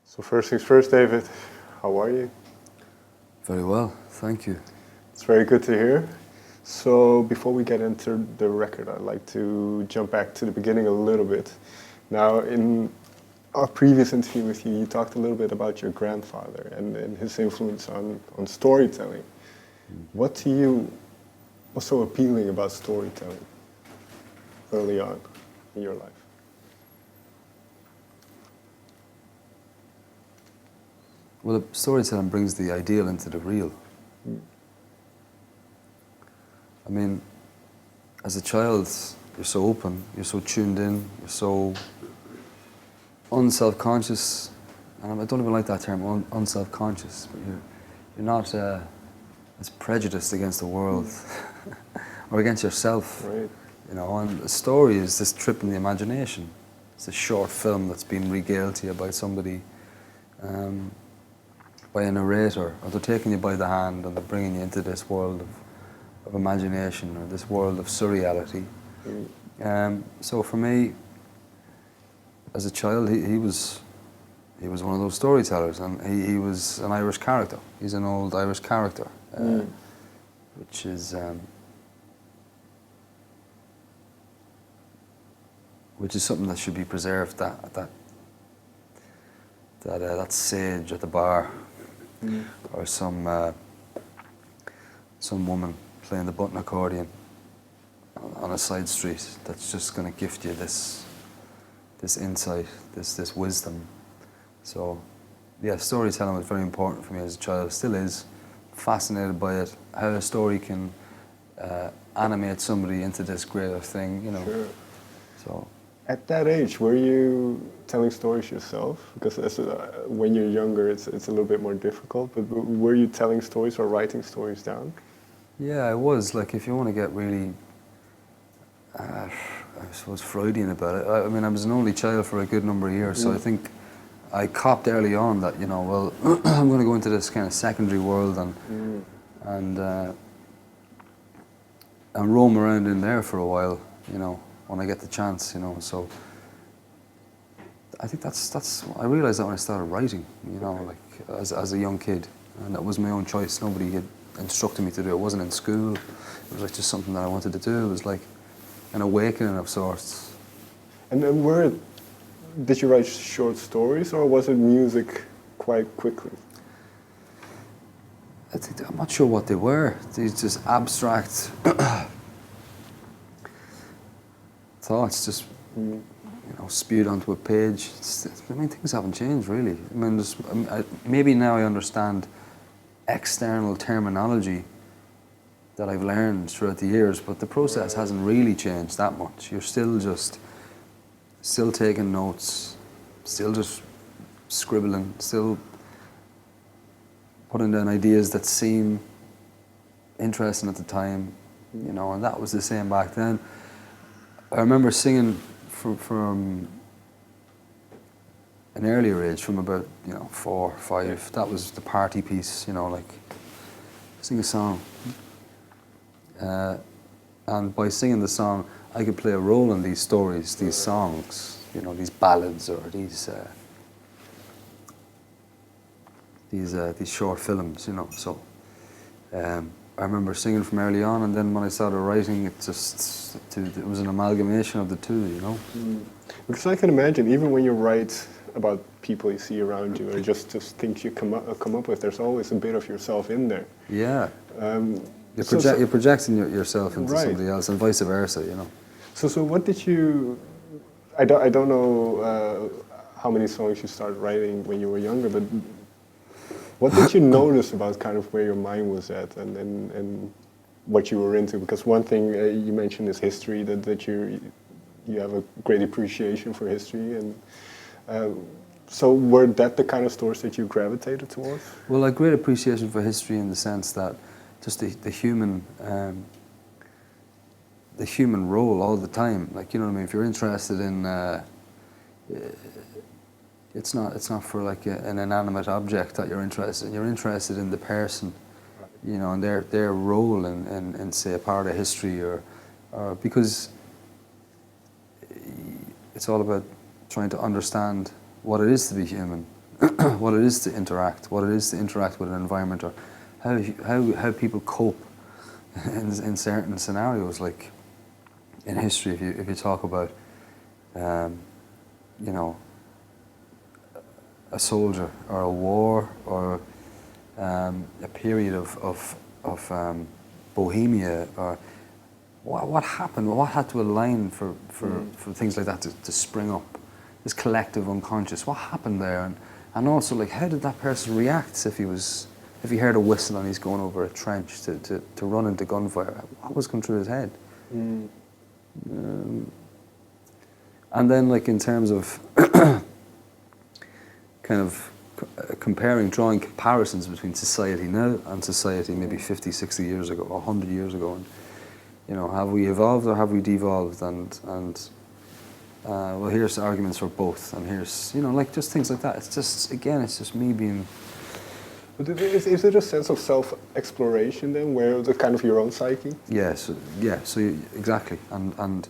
So first things first, David, how are you? Very well, thank you. It's very good to hear. So before we get into the record, I'd like to jump back to the beginning a little bit. Now, in our previous interview with you, you talked a little bit about your grandfather and his influence on storytelling. What to you was so appealing about storytelling early on in your life? Well, storytelling brings the ideal into the real. I mean, as a child, you're so open, you're so tuned in, you're so unself-conscious, and I don't even like that term, unself-conscious, but you're not as prejudiced against the world or against yourself. Right. You know, and a story is this trip in the imagination. It's a short film that's been regaled to you by somebody, by a narrator, or they're taking you by the hand and they're bringing you into this world of imagination, or this world of surreality. So for me, as a child, he was one of those storytellers, and he was an Irish character. He's an old Irish character, which is something that should be preserved. That sage at the bar, or some woman playing the button accordion on a side street that's just going to gift you this insight, this wisdom. So, yeah, storytelling was very important for me as a child. Still is. Fascinated by it. How a story can animate somebody into this greater thing, you know. Sure. So. At that age, were you telling stories yourself? Because when you're younger, it's a little bit more difficult. But were you telling stories or writing stories down? Yeah, I was. Like, if you want to get really, I suppose, Freudian about it. I mean, I was an only child for a good number of years, so I think I copped early on that, you know, well, I'm going to go into this kind of secondary world and roam around in there for a while, you know, when I get the chance, you know. So I think that's I realized that when I started writing, you know, like as a young kid, and that was my own choice. Nobody had instructed me to do it. It wasn't in school. It was like just something that I wanted to do. It was like an awakening of sorts. And then did you write short stories, or was it music quite quickly? I'm not sure what they were. These just abstract thoughts, just you know, spewed onto a page. I mean, things haven't changed really. I mean, maybe now I understand external terminology that I've learned throughout the years, but the process hasn't really changed that much. You're still taking notes, still just scribbling, still putting down ideas that seem interesting at the time, you know, and that was the same back then. I remember singing from an earlier age, from about, you know, 4 or 5. That was the party piece, you know, like sing a song. And by singing the song, I could play a role in these stories, these songs, you know, these ballads, or these short films, you know. So I remember singing from early on, and then when I started writing, it was an amalgamation of the two, you know. Because I can imagine, even when you write about people you see around you, or just things you come up with, there's always a bit of yourself in there. Yeah. You're projecting yourself into somebody else, and vice versa, you know. So what did you? I don't know how many songs you started writing when you were younger, but what did you notice about kind of where your mind was at and what you were into? Because one thing you mentioned is history, that you have a great appreciation for history, and so were that the kind of stories that you gravitated towards? Well, a great appreciation for history in the sense that just the human role all the time. Like, you know what I mean? If you're interested in, it's not for like an inanimate object that you're interested in. You're interested in the person, you know, and their role in say a part of history, or because it's all about trying to understand what it is to be human, what it is to interact, with an environment, or how people cope in certain scenarios. Like in history, if you talk about, you know, a soldier or a war or a period of Bohemia, or what happened, what had to align for things like that to spring up, this collective unconscious, what happened there, and also like how did that person react if he heard a whistle and he's going over a trench to run into gunfire, what was going through his head? And then like in terms of kind of drawing comparisons between society now and society maybe 50, 60 years ago, or 100 years ago, and you know, have we evolved or have we devolved? And well, here's arguments for both, and here's, you know, like just things like that. It's just, again, it's just me being. But is it a sense of self-exploration then, where the kind of your own psyche? Yes, yeah. So exactly, and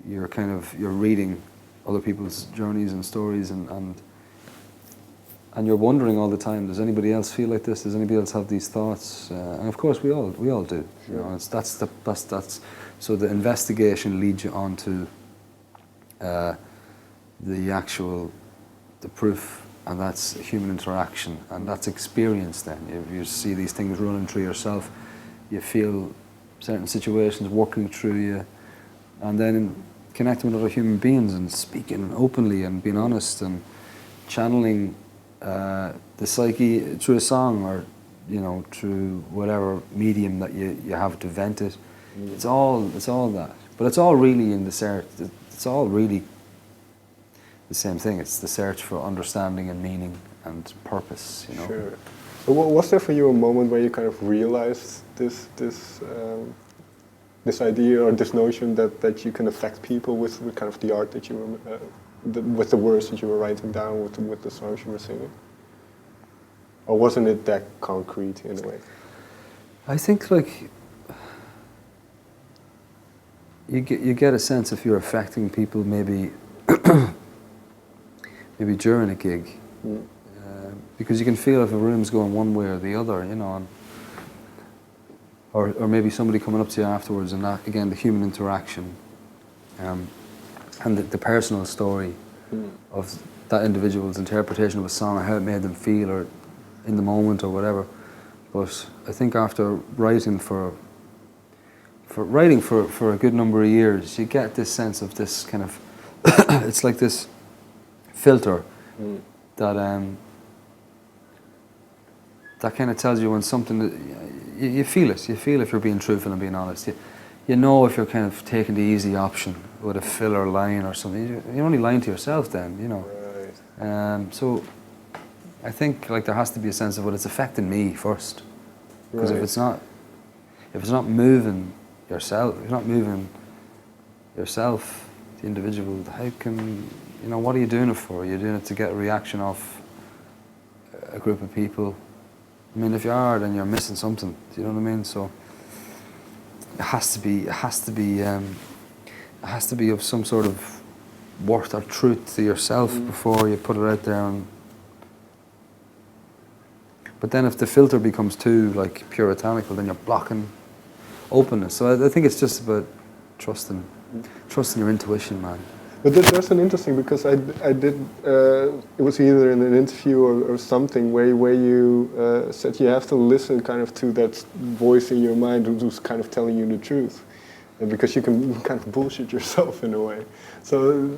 you're reading other people's journeys and stories, and you're wondering all the time, does anybody else feel like this? Does anybody else have these thoughts? And of course we all do. Sure. You know, that's so the investigation leads you on to the proof, and that's human interaction, and that's experience then. You see these things running through yourself, you feel certain situations working through you, and then connecting with other human beings and speaking openly and being honest and channeling the psyche through a song, or you know, through whatever medium that you have to vent it. It's all that, but it's all really in the search. It's all really the same thing. It's the search for understanding and meaning and purpose. You know. Sure. So was there for you a moment where you kind of realized this idea or this notion that you can affect people with kind of the art that you were, with the words that you were writing down, with the songs you were singing? Or wasn't it that concrete in a way? I think like you get a sense if you're affecting people maybe maybe during a gig, because you can feel if a room's going one way or the other, you know, and, or maybe somebody coming up to you afterwards, and that, again, the human interaction, and the personal story of that individual's interpretation of a song, or how it made them feel, or in the moment, or whatever. But I think after writing for a good number of years, you get this sense of this kind of it's like this filter that kind of tells you when something, you feel it. You feel if you're being truthful and being honest. You know if you're kind of taking the easy option with a filler line or something. You're only lying to yourself then, you know. Right. So I think like there has to be a sense of, well, it's affecting me first, because if it's not moving yourself, the individual, how can, you know, what are you doing it for? You're doing it to get a reaction off a group of people. I mean, if you are, then you're missing something. Do you know what I mean? So it has to be of some sort of worth or truth to yourself before you put it out there. But then if the filter becomes too like puritanical, then you're blocking openness. So I think it's just about trusting your intuition, man. But there's an interesting, because I did, it was either in an interview or something where you said you have to listen kind of to that voice in your mind who's kind of telling you the truth, and because you can kind of bullshit yourself in a way. So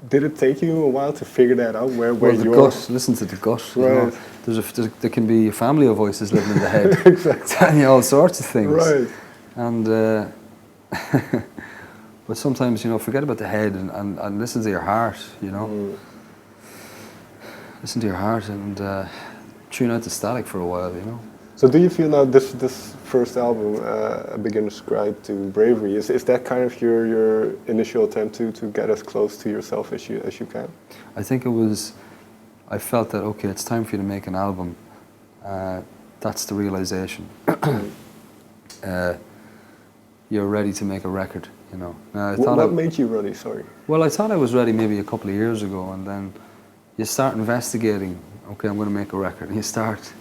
did it take you a while to figure that out, where you're... gut, listen to the gut. Right. You know, there can be a family of voices living in the head. Exactly. Telling you all sorts of things. Right. And but sometimes, you know, forget about the head and listen to your heart, you know. Listen to your heart and tune out the static for a while, you know. So do you feel now this first album, A Beginner's Guide to Bravery, is that kind of your initial attempt to get as close to yourself as you can? I think it was, I felt that, okay, it's time for you to make an album. That's the realization. You're ready to make a record, you know. What made you ready, sorry? Well, I thought I was ready maybe a couple of years ago, and then, you start investigating. Okay, I'm going to make a record. And you start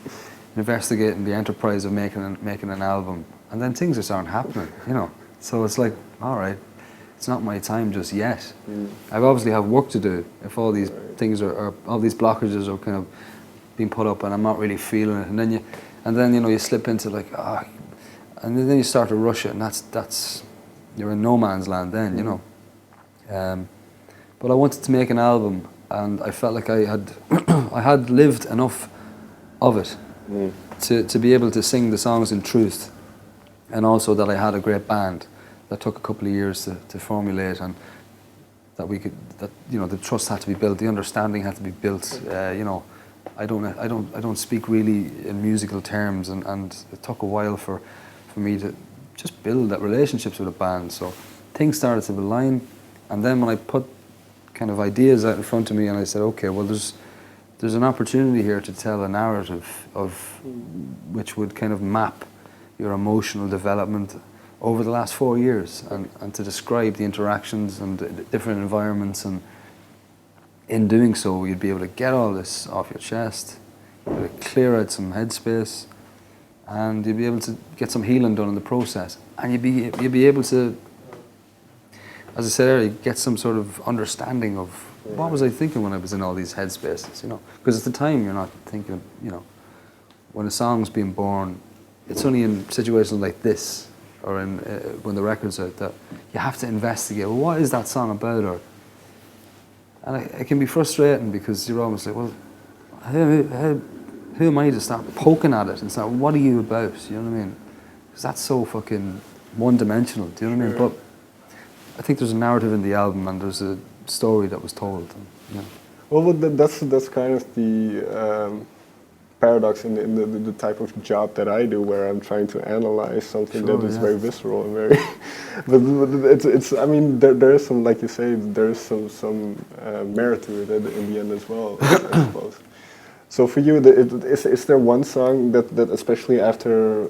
investigating the enterprise of making an album, and then things just aren't happening. You know, so it's like, all right, it's not my time just yet. I obviously have work to do. If all these things are all these blockages are kind of being put up, and I'm not really feeling it, and then you know you slip into like and then you start to rush it, and that's you're in no man's land then, you know. But I wanted to make an album, and I felt like I had I had lived enough of it to be able to sing the songs in truth, and also that I had a great band that took a couple of years to formulate, and that you know, the trust had to be built, the understanding had to be built. You know, I don't speak really in musical terms, and it took a while for me to just build that relationships with a band. So things started to align, and then when I put kind of ideas out in front of me, and I said, okay, well, there's an opportunity here to tell a narrative of which would kind of map your emotional development over the last 4 years, and to describe the interactions and the different environments, and in doing so you'd be able to get all this off your chest, you'd be able to clear out some headspace, and you'd be able to get some healing done in the process, and you'd be able to, as I said earlier, get some sort of understanding of what was I thinking when I was in all these headspaces, you know, because at the time you're not thinking, you know, when a song's being born, it's only in situations like this, or in when the record's out, that you have to investigate, well, what is that song about? And it can be frustrating, because you're almost like, well, who am I to start poking at it and start, what are you about? You know what I mean? Because that's so fucking one-dimensional, do you know what I mean? But I think there's a narrative in the album, and there's a story that was told. And, you know. Well, that's kind of the paradox in the type of job that I do, where I'm trying to analyze something that is very visceral and very. but it's I mean there is some, like you say, there is some merit to it in the end as well, I suppose. So for you, is there one song that especially after,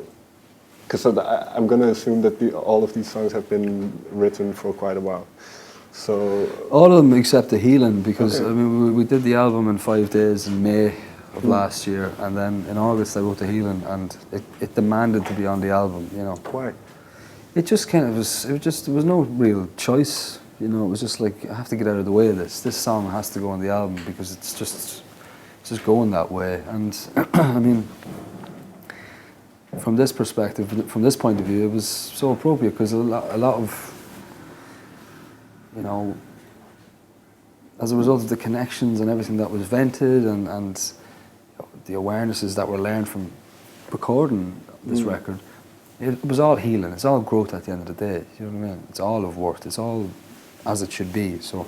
because I'm going to assume that all of these songs have been written for quite a while. So all of them except the healing, because I mean we did the album in 5 days in May of last year, and then in August I wrote the healing, and it demanded to be on the album, you know. Why? It just kind of was, there was no real choice, you know. It was just like, I have to get out of the way of this song has to go on the album, because it's just going that way. And I mean, from this perspective, from this point of view, it was so appropriate, because a lot of, you know, as a result of the connections and everything that was vented, and the awarenesses that were learned from recording this record, it was all healing. It's all growth at the end of the day. You know what I mean? It's all of worth. It's all as it should be. So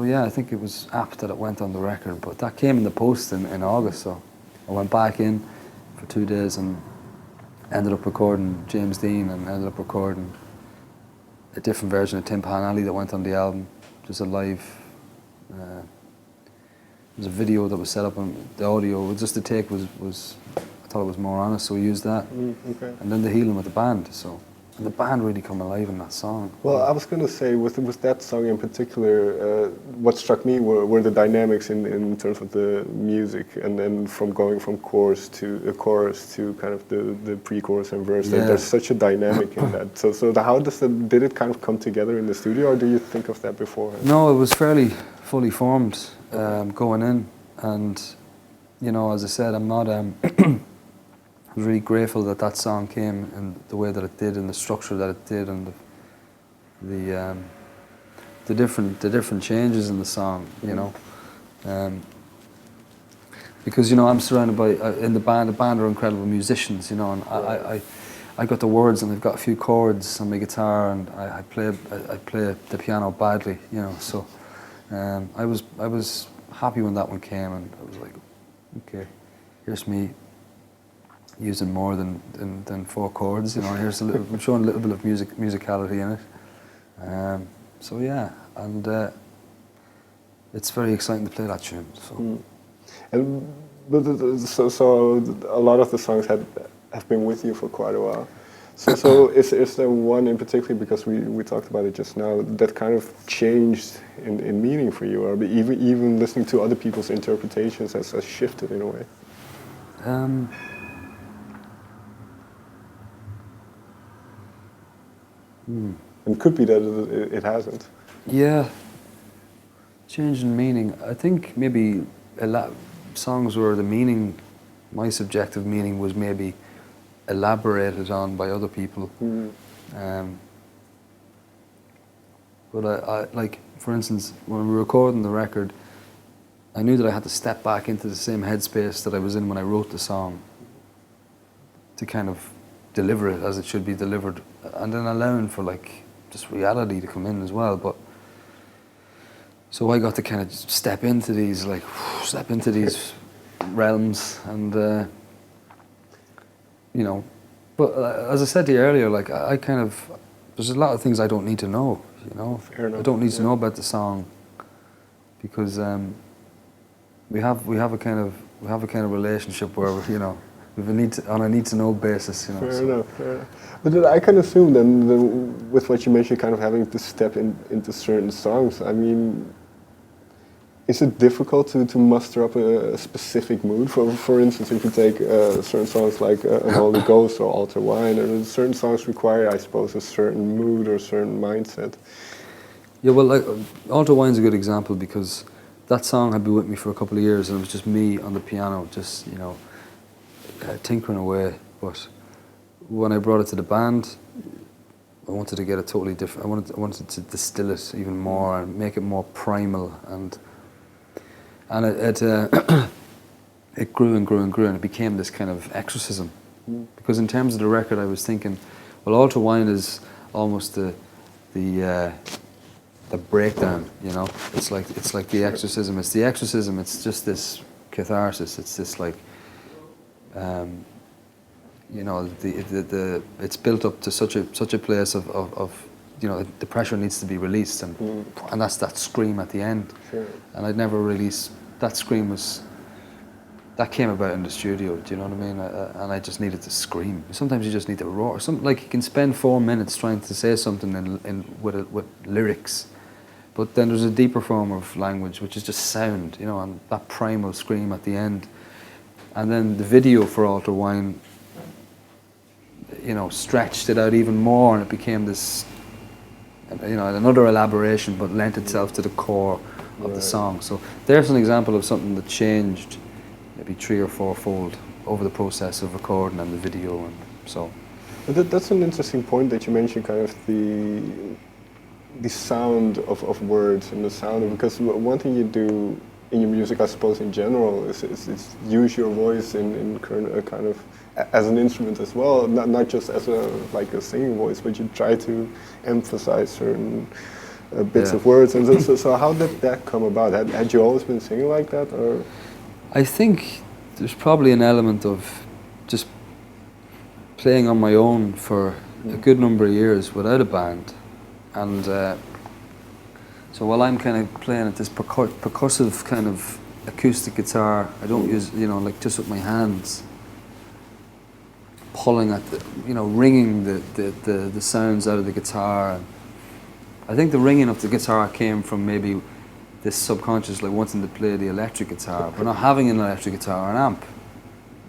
yeah, I think it was apt that it went on the record. But that came in the post in August. So I went back in for 2 days and ended up recording James Dean, and ended up recording a different version of Tim Pan Alley that went on the album. Just a live. There was a video that was set up, and the audio, just the take was I thought it was more honest, so we used that. Okay. And then the healing with the band, and the band really come alive in that song. Well, I was going to say, with that song in particular, what struck me were the dynamics in terms of the music, and then from going from chorus to kind of the pre-chorus and verse. Yeah. There's such a dynamic in that. So how did it kind of come together in the studio, or do you think of that before? No, it was fairly fully formed going in, and you know, as I said, I'm not. I was really grateful that song came in the way that it did, and the structure that it did, and the different changes in the song, you know. Because, you know, I'm surrounded by in the band are incredible musicians, you know, and I got the words, and I've got a few chords on my guitar, and I play the piano badly, you know. So I was happy when that one came, and I was like, okay, here's me using more than 4 chords, you know. Here's I'm showing a little bit of musicality in it. So yeah, and it's very exciting to play that tune. So. So a lot of the songs have been with you for quite a while. So is there one in particular, because we talked about it just now, that kind of changed in meaning for you, or even listening to other people's interpretations has shifted in a way? And could be that it hasn't. Yeah, change in meaning. I think maybe songs where the meaning, my subjective meaning, was maybe elaborated on by other people. But I like, for instance, when we were recording the record, I knew that I had to step back into the same headspace that I was in when I wrote the song to kind of deliver it as it should be delivered, and then allowing for like just reality to come in as well. But so I got to kind of step into these realms, and you know. But as I said to you earlier, like I kind of, there's a lot of things I don't need to know. You know, Fair enough. I don't need to know about the song because we have a kind of relationship where we have on a need to know basis. You know. Fair enough. But then I can assume then with what you mentioned, kind of having to step into certain songs. I mean, is it difficult to muster up a specific mood? For instance, if you take certain songs like Holy Ghost or Altar Wine, or certain songs require, I suppose, a certain mood or a certain mindset. Yeah, well, like, Altar Wine's a good example because that song had been with me for a couple of years, and it was just me on the piano, just tinkering away. But when I brought it to the band, I wanted to get it totally different. I wanted to distill it even more and make it more primal, and it grew and grew and grew, and it became this kind of exorcism. Because in terms of the record, I was thinking, well, Altar Wine is almost the breakdown. You know, it's like the exorcism. It's the exorcism. It's just this catharsis. It's this like, it's built up to such a place of the pressure needs to be released, and that's that scream at the end. Sure. And I'd never released that scream. That came about in the studio. Do you know what I mean? And I just needed to scream. Sometimes you just need to roar. Like you can spend 4 minutes trying to say something with lyrics, but then there's a deeper form of language which is just sound. And that primal scream at the end. And then the video for Altar Wine, stretched it out even more, and it became this, another elaboration, but lent itself to the core of the song. So there's an example of something that changed maybe 3 or 4-fold over the process of recording and the video, and so. But that's an interesting point that you mentioned, kind of the sound of words and the sound of, because one thing you do in your music, I suppose, in general, is use your voice in kind of as an instrument as well, not just as a singing voice, but you try to emphasize certain bits of words. And so how did that come about? Had you always been singing like that, or? I think there's probably an element of just playing on my own for a good number of years without a band, and so while I'm kind of playing at this percussive kind of acoustic guitar, I don't use, just with my hands, pulling at ringing the sounds out of the guitar. And I think the ringing of the guitar came from maybe this subconscious, like wanting to play the electric guitar, but not having an electric guitar or an amp.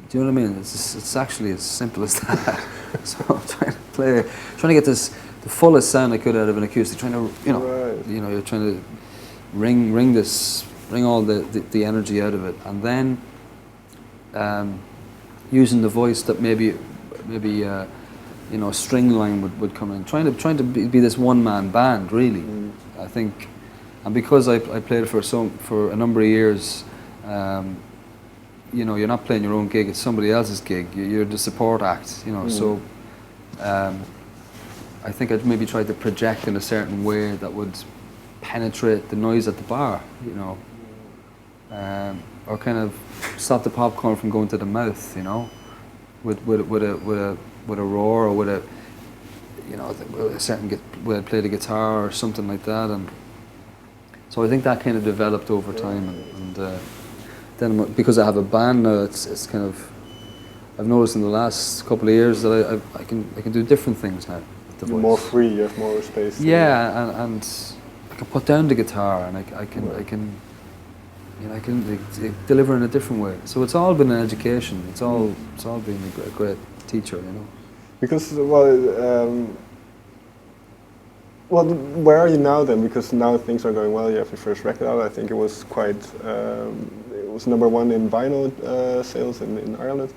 Do you know what I mean? It's actually as simple as that. So I'm trying to get the fullest sound I could out of an acoustic, trying to, you're trying to ring all the energy out of it, and then using the voice that maybe a string line would come in, trying to be this one-man band, really. I think, and because I played for a number of years, you're not playing your own gig; it's somebody else's gig. You're the support act, So I think I'd maybe try to project in a certain way that would penetrate the noise at the bar, or kind of stop the popcorn from going to the mouth, with a roar, or with a certain way I play the guitar or something like that. And so I think that kind of developed over time, and then because I have a band now, it's kind of, I've noticed in the last couple of years that I can do different things now with the You're voice. more free. You have more space. Yeah, and I can put down the guitar, and I can deliver in a different way. So it's all been an education. It's all been a great teacher, you know. Because well, where are you now then? Because now things are going well. You have your first record out. I think it was quite. It was #1 in vinyl sales in Ireland.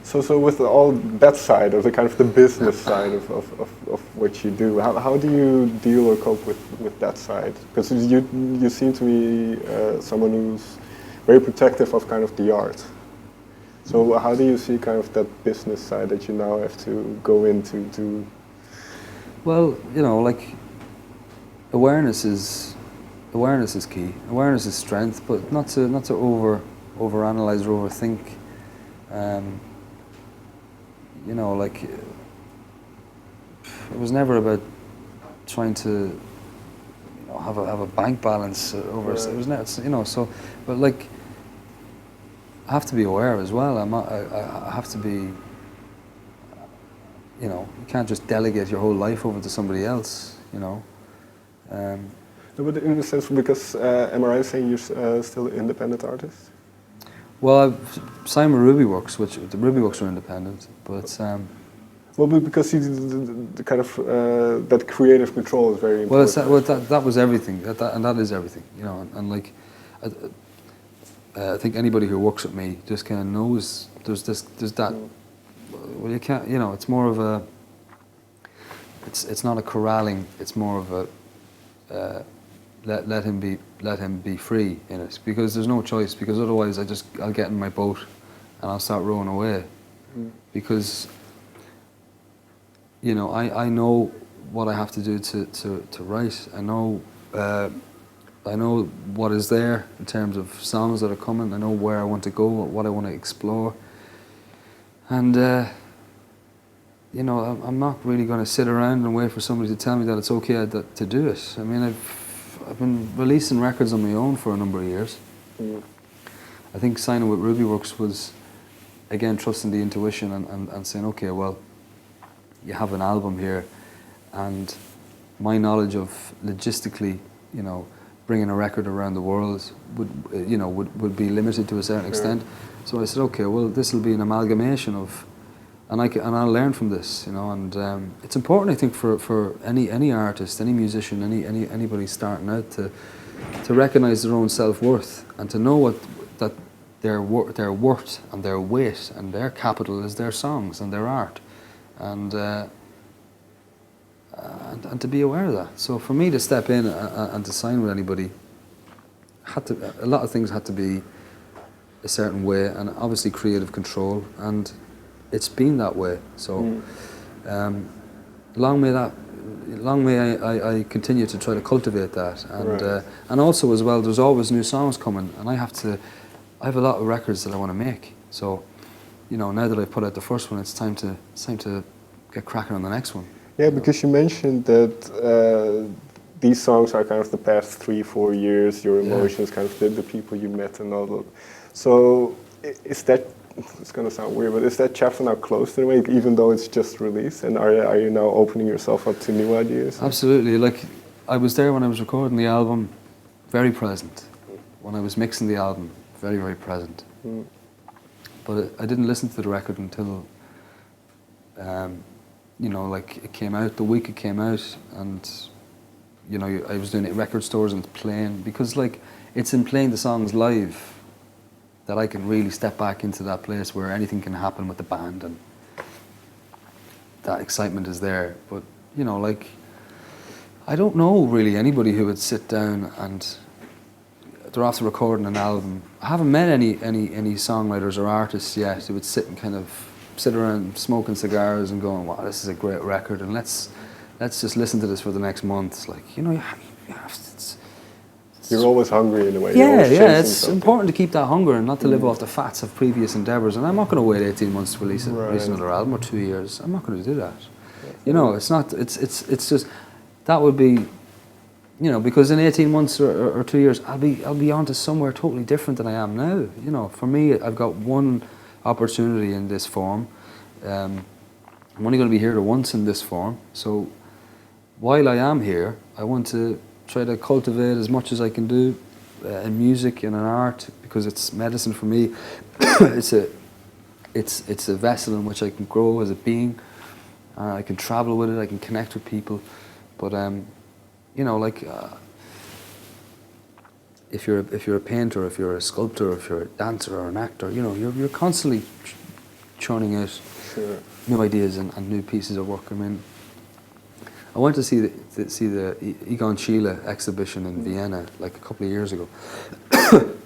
So with all that side of the kind of the business side of what you do, how do you deal or cope with that side? Because you seem to be someone who's very protective of kind of the art. So how do you see kind of that business side that you now have to go into to? Well, you know, like awareness is key. Awareness is strength, but not to overanalyze or overthink. You know, like it was never about trying to, you know, have a bank balance over. Right. It was never, you know. So, but like, I have to be aware as well. I have to be. You know, you can't just delegate your whole life over to somebody else. You know. No, but in a sense, because am I right saying you're still an independent artist? Well, I've signed with Rubyworks, which the Rubyworks are independent, but. Well, because the kind of that creative control is very important. Well, that was everything, and that is everything, you know. And like, I think anybody who works with me just kind of knows there's that. Well, you can't, you know. It's more of a. It's not a corralling. It's more of a. Let him be free in it, because there's no choice, because otherwise I'll get in my boat and I'll start rowing away, because you know I know what I have to do to write. I know what is there in terms of songs that are coming. I know where I want to go, what I want to explore, and you know, I'm not really going to sit around and wait for somebody to tell me that it's okay to do it. I mean, I've been releasing records on my own for a number of years. I think signing with Rubyworks was, again, trusting the intuition and saying, okay, well, you have an album here, and my knowledge of logistically, you know, bringing a record around the world would be limited to a certain extent. So I said, okay, well, this will be an amalgamation of, and I'll learn from this, you know, and it's important, I think, for any artist, any musician, anybody starting out to recognise their own self-worth and to know that their worth and their weight and their capital is their songs and their art, and to be aware of that. So for me to step in and to sign with anybody, a lot of things had to be a certain way, and obviously creative control, and it's been that way. So long may I continue to try to cultivate that, and and also as well, there's always new songs coming, and I have a lot of records that I want to make. So, you know, now that I've put out the first one, it's time to get cracking on the next one. Yeah, because you mentioned that these songs are kind of the past 3-4 years, your emotions, kind of the people you met and all that. So is that, it's going to sound weird, but is that chapter now closed in a way, even though it's just released? And are you now opening yourself up to new ideas? Absolutely. Like, I was there when I was recording the album, very present. When I was mixing the album, very, very present. But I didn't listen to the record until, you know, like it came out, the week it came out, and, you know, I was doing it at record stores and playing, because like, it's in playing the songs live that I can really step back into that place where anything can happen with the band, and that excitement is there. But, you know, like, I don't know really anybody who would sit down and they're after recording an album. I haven't met any songwriters or artists yet who would sit around smoking cigars and going, wow, this is a great record, and let's just listen to this for the next month. It's like, you know, you're always hungry in a way. Yeah, it's important to keep that hunger and not to live off the fats of previous endeavours. And I'm not going to wait 18 months to release another album, or 2 years. I'm not going to do that. You know, it's not. It's just that would be, you know, because in 18 months or 2 years, I'll be on to somewhere totally different than I am now. You know, for me, I've got opportunity in this form. I'm only going to be here once in this form, so while I am here, I want to try to cultivate as much as I can do in music and in art, because it's medicine for me. It's a vessel in which I can grow as a being. I can travel with it. I can connect with people. But you know, like if you're a painter, if you're a sculptor, if you're a dancer or an actor, you know, you're constantly churning out new ideas and new pieces of work. I mean, I went to see the Egon Schiele exhibition in Vienna like a couple of years ago, and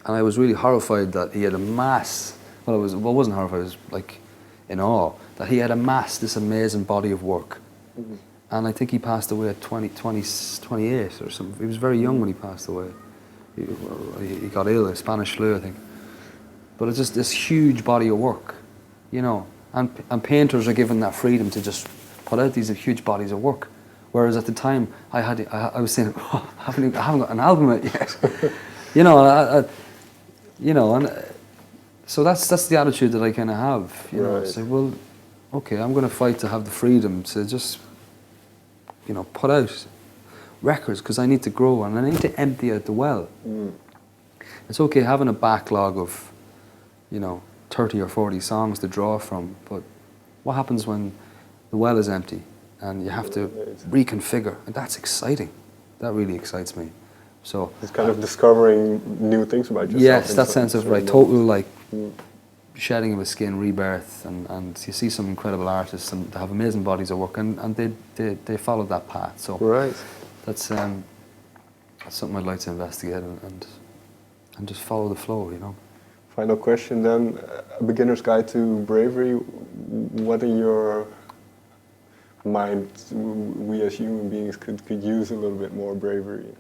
I was really horrified that he had amassed. Well, I wasn't horrified. I was like in awe that he had amassed this amazing body of work. Mm-hmm. And I think he passed away at 28 or something. He was very young when he passed away. He got ill, a Spanish flu, I think. But it's just this huge body of work, you know. And painters are given that freedom to just put out these huge bodies of work. Whereas at the time, I was saying, oh, I haven't got an album out yet. You know, and so that's the attitude that I kind of have. You know, say, well, okay, I'm going to fight to have the freedom to just, you know, put out records because I need to grow and I need to empty out the well. Mm. It's okay having a backlog of, you know, 30 or 40 songs to draw from, but what happens when the well is empty and you have to reconfigure? And that's exciting. That really excites me. So it's kind of discovering new things about yourself. Yes, that sense of total like shedding of a skin, rebirth, and you see some incredible artists and they have amazing bodies of work, and they follow that path. So that's something I'd like to investigate and just follow the flow, you know. Final question then, a beginner's guide to bravery. What in your mind we as human beings could use a little bit more bravery?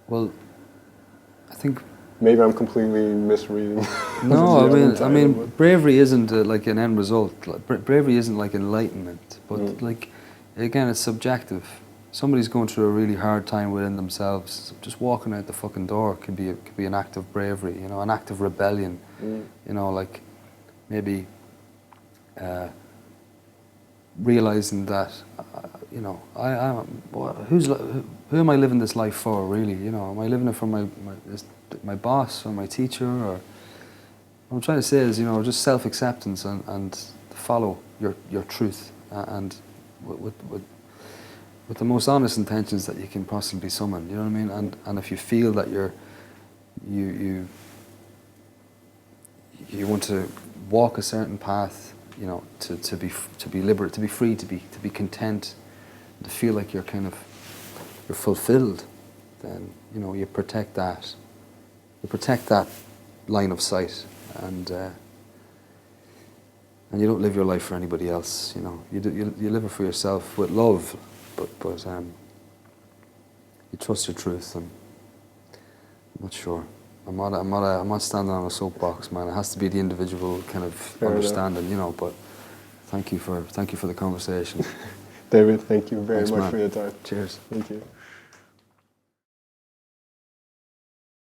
Well, I think maybe I'm completely misreading. No, I mean, bravery isn't like an end result. Bravery isn't like enlightenment, but like, again, it's subjective. Somebody's going through a really hard time within themselves. Just walking out the fucking door could be an act of bravery, you know, an act of rebellion. You know, like maybe realizing that, you know, who am I living this life for, really? You know, am I living it for my boss or my teacher? Or what I'm trying to say is, you know, just self-acceptance and follow your truth and with the most honest intentions that you can possibly summon. You know what I mean? And if you feel that you want to walk a certain path, you know, to be liberate, to be free, to be content, to feel like you're fulfilled, then, you know, you protect that line of sight, and you don't live your life for anybody else. You know, you live it for yourself with love, but you trust your truth. And I'm not sure. I'm not standing on a soapbox, man. It has to be the individual kind of understanding, you know. But thank you for the conversation. David, thank you very much man. for your time. Cheers. Thank you.